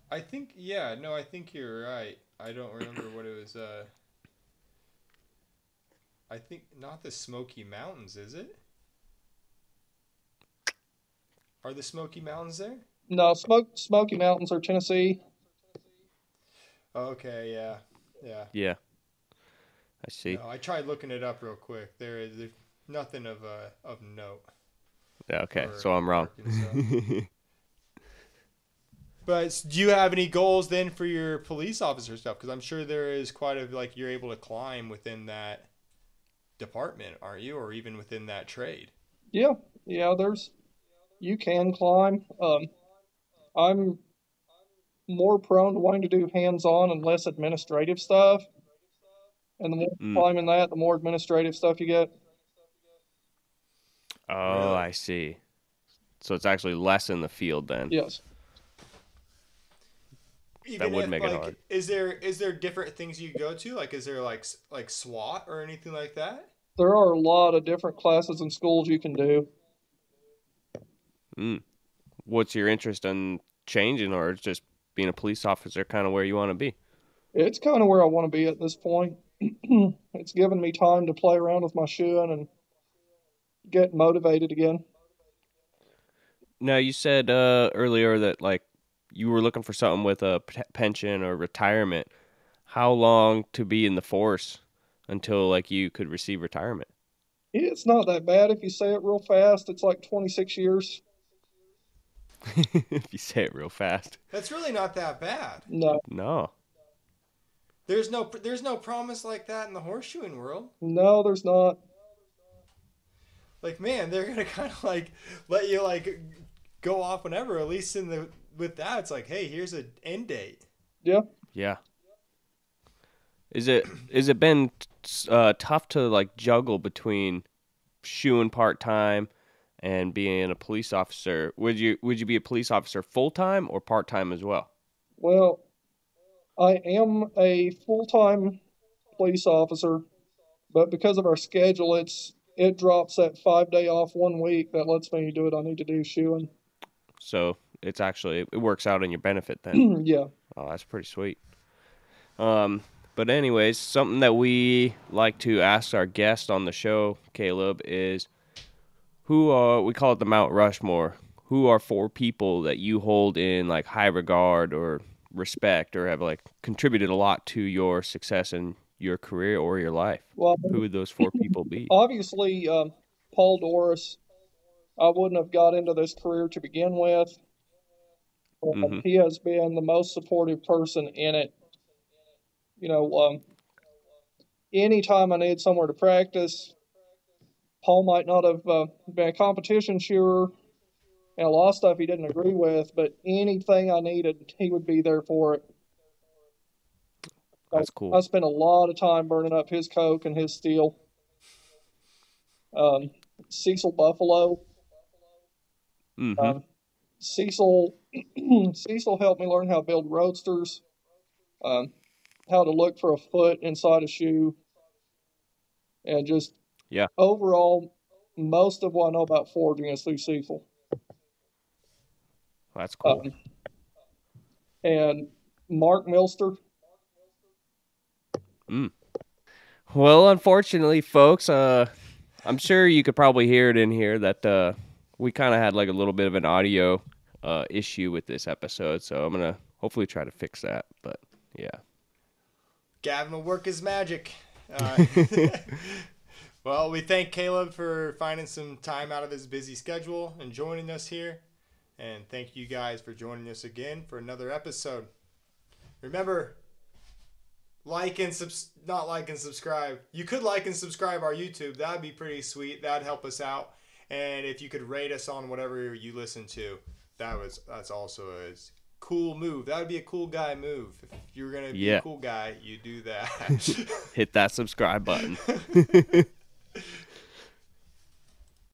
I think you're right. I don't remember what it was. I think not the Smoky Mountains, is it? Are the Smoky Mountains there? No, Smoky Mountains are Tennessee. Okay, yeah. Yeah. I see. No, I tried looking it up real quick. There's nothing of note. Yeah, okay, so I'm wrong. But do you have any goals then for your police officer stuff? Because I'm sure there is quite a you're able to climb within that department, aren't you, or even within that trade? Yeah. You can climb. I'm more prone to wanting to do hands-on and less administrative stuff. And the more climbing that, the more administrative stuff you get. Oh, really? I see. So it's actually less in the field then. Yes. That would make it hard. Is there different things you go to? Like, is there like SWAT or anything like that? There are a lot of different classes and schools you can do. What's your interest in changing, or just being a police officer kind of where you want to be? It's kind of where I want to be at this point. It's given me time to play around with my shoeing and get motivated again. Now, you said earlier that you were looking for something with a pension or retirement. How long to be in the force until you could receive retirement? It's not that bad if you say it real fast. It's like 26 years. If you say it real fast. That's really not that bad. No. There's no promise like that in the horseshoeing world. No, there's not. Man, they're gonna kind of let you go off whenever. At least with that, it's hey, here's an end date. Yeah. Yeah. Is it been tough to juggle between shoeing part time and being a police officer? Would you be a police officer full time or part time as well? Well, I am a full-time police officer, but because of our schedule, it drops that 5-day off 1 week. That lets me do what I need to do shoeing. So it works out in your benefit then. Yeah. Oh, that's pretty sweet. But anyways, something that we like to ask our guest on the show, Caleb, is we call it the Mount Rushmore. Who are 4 people that you hold in high regard or respect or have like contributed a lot to your success in your career or your life? Well, Who would those 4 people be? obviously, Paul Doris, I wouldn't have got into this career to begin with. Mm-hmm. He has been the most supportive person in it. You know, anytime I need somewhere to practice, Paul might not have been a competition shooter and a lot of stuff he didn't agree with, but anything I needed, he would be there for it. That's cool. I spent a lot of time burning up his coke and his steel. Cecil Buffalo. Mm-hmm. Cecil helped me learn how to build roadsters, how to look for a foot inside a shoe, and just overall, most of what I know about forging is through Cecil. That's cool. And Mark Milster. Well, unfortunately, folks, I'm sure you could probably hear it in here that we kind of had like a little bit of an audio issue with this episode, so I'm gonna hopefully try to fix that. But yeah, Gavin will work his magic. Well, we thank Caleb for finding some time out of his busy schedule and joining us here. And thank you guys for joining us again for another episode. Remember, not like and subscribe. You could like and subscribe our YouTube. That'd be pretty sweet. That'd help us out. And if you could rate us on whatever you listen to, that's also a cool move. That would be a cool guy move. If you're gonna be a cool guy, you do that. Hit that subscribe button.